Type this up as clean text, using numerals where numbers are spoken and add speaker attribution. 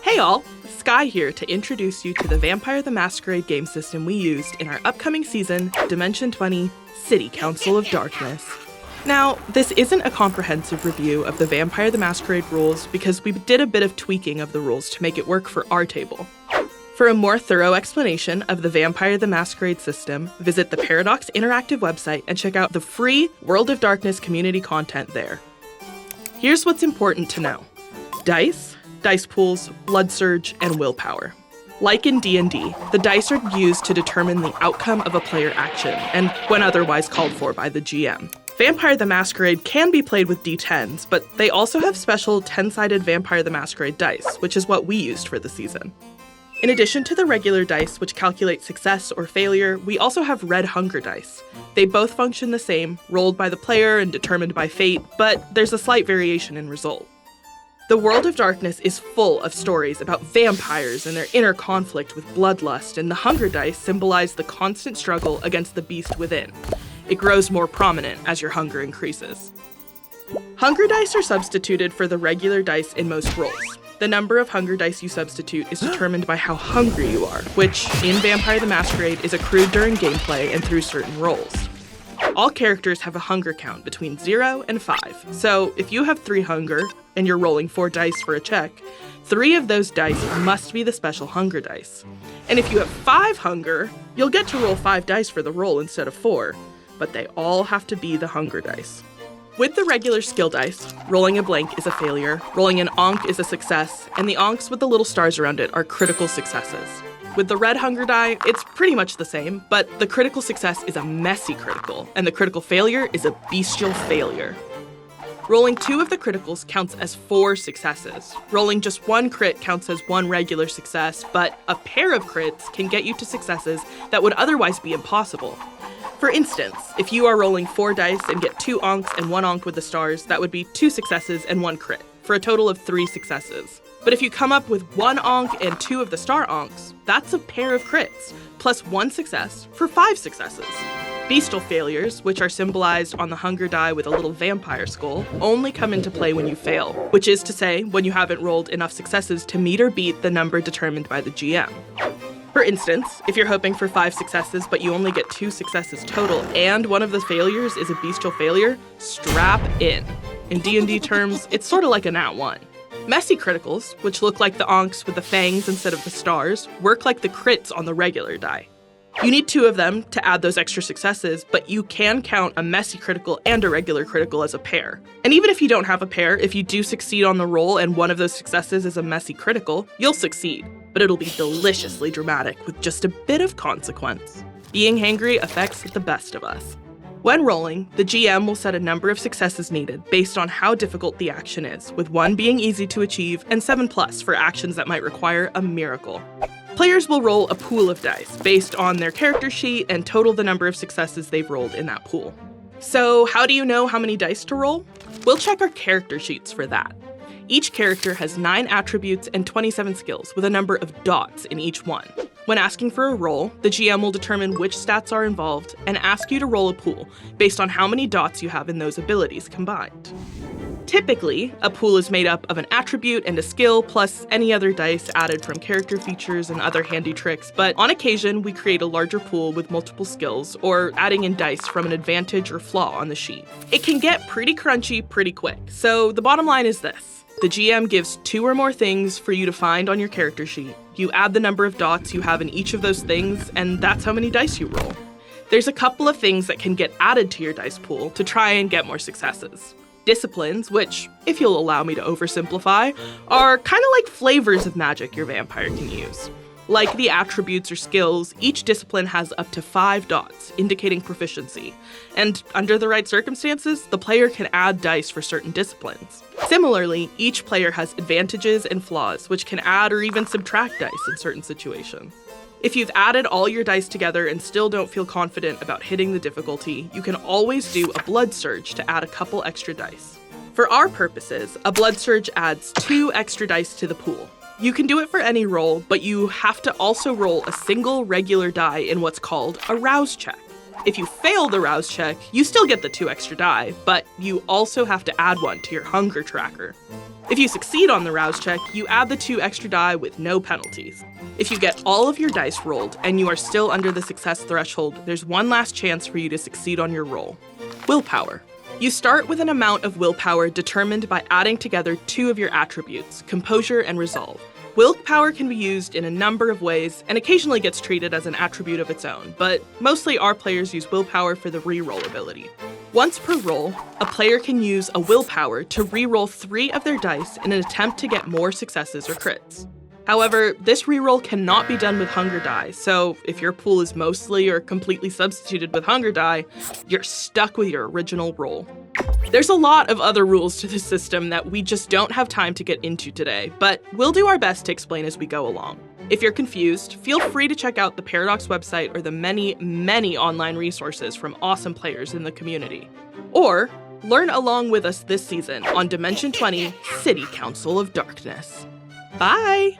Speaker 1: Hey all, Skye here to introduce you to the Vampire the Masquerade game system we used in our upcoming season, Dimension 20, City Council of Darkness. Now, this isn't a comprehensive review of the Vampire the Masquerade rules because we did a bit of tweaking of the rules to make it work for our table. For a more thorough explanation of the Vampire the Masquerade system, visit the Paradox Interactive website and check out the free World of Darkness community content there. Here's what's important to know. Dice pools, blood surge, and willpower. Like in D&D, the dice are used to determine the outcome of a player action, and when otherwise called for by the GM. Vampire the Masquerade can be played with D10s, but they also have special 10-sided Vampire the Masquerade dice, which is what we used for the season. In addition to the regular dice, which calculate success or failure, we also have red hunger dice. They both function the same, rolled by the player and determined by fate, but there's a slight variation in result. The World of Darkness is full of stories about vampires and their inner conflict with bloodlust, and the hunger dice symbolize the constant struggle against the beast within. It grows more prominent as your hunger increases. Hunger dice are substituted for the regular dice in most rolls. The number of hunger dice you substitute is determined by how hungry you are, which, in Vampire the Masquerade, is accrued during gameplay and through certain rolls. All characters have a hunger count between 0 and 5, so if you have 3 hunger, and you're rolling 4 dice for a check, 3 of those dice must be the special hunger dice. And if you have 5 hunger, you'll get to roll 5 dice for the roll instead of 4, but they all have to be the hunger dice. With the regular skill dice, rolling a blank is a failure, rolling an onk is a success, and the onks with the little stars around it are critical successes. With the red hunger die, it's pretty much the same, but the critical success is a messy critical, and the critical failure is a bestial failure. Rolling 2 of the criticals counts as 4 successes. Rolling just 1 crit counts as 1 regular success, but a pair of crits can get you to successes that would otherwise be impossible. For instance, if you are rolling 4 dice and get 2 onks and 1 onk with the stars, that would be 2 successes and 1 crit, for a total of 3 successes. But if you come up with 1 onk and 2 of the star onks, that's a pair of crits, plus 1 success for 5 successes. Bestial failures, which are symbolized on the hunger die with a little vampire skull, only come into play when you fail, which is to say, when you haven't rolled enough successes to meet or beat the number determined by the GM. For instance, if you're hoping for 5 successes but you only get 2 successes total and one of the failures is a bestial failure, strap in. In D&D terms, it's sort of like a nat 1. Messy criticals, which look like the onks with the fangs instead of the stars, work like the crits on the regular die. You need 2 of them to add those extra successes, but you can count a messy critical and a regular critical as a pair. And even if you don't have a pair, if you do succeed on the roll and one of those successes is a messy critical, you'll succeed, but it'll be deliciously dramatic with just a bit of consequence. Being hangry affects the best of us. When rolling, the GM will set a number of successes needed based on how difficult the action is, with 1 being easy to achieve and 7+ for actions that might require a miracle. Players will roll a pool of dice based on their character sheet and total the number of successes they've rolled in that pool. So how do you know how many dice to roll? We'll check our character sheets for that. Each character has 9 attributes and 27 skills with a number of dots in each one. When asking for a roll, the GM will determine which stats are involved and ask you to roll a pool based on how many dots you have in those abilities combined. Typically, a pool is made up of an attribute and a skill plus any other dice added from character features and other handy tricks, but on occasion we create a larger pool with multiple skills or adding in dice from an advantage or flaw on the sheet. It can get pretty crunchy pretty quick, so the bottom line is this. The GM gives 2 or more things for you to find on your character sheet. You add the number of dots you have in each of those things, and that's how many dice you roll. There's a couple of things that can get added to your dice pool to try and get more successes. Disciplines, which, if you'll allow me to oversimplify, are kind of like flavors of magic your vampire can use. Like the attributes or skills, each discipline has up to 5 dots, indicating proficiency. And under the right circumstances, the player can add dice for certain disciplines. Similarly, each player has advantages and flaws, which can add or even subtract dice in certain situations. If you've added all your dice together and still don't feel confident about hitting the difficulty, you can always do a blood surge to add a couple extra dice. For our purposes, a blood surge adds 2 extra dice to the pool. You can do it for any roll, but you have to also roll a single regular die in what's called a rouse check. If you fail the rouse check, you still get the 2 extra die, but you also have to add 1 to your hunger tracker. If you succeed on the rouse check, you add the 2 extra die with no penalties. If you get all of your dice rolled and you are still under the success threshold, there's one last chance for you to succeed on your roll. Willpower. You start with an amount of willpower determined by adding together 2 of your attributes, composure and resolve. Willpower can be used in a number of ways and occasionally gets treated as an attribute of its own, but mostly our players use willpower for the reroll ability. Once per roll, a player can use a willpower to reroll 3 of their dice in an attempt to get more successes or crits. However, this reroll cannot be done with hunger die, so if your pool is mostly or completely substituted with hunger die, you're stuck with your original roll. There's a lot of other rules to this system that we just don't have time to get into today, but we'll do our best to explain as we go along. If you're confused, feel free to check out the Paradox website or the many online resources from awesome players in the community. Or learn along with us this season on Dimension 20 City Council of Darkness. Bye!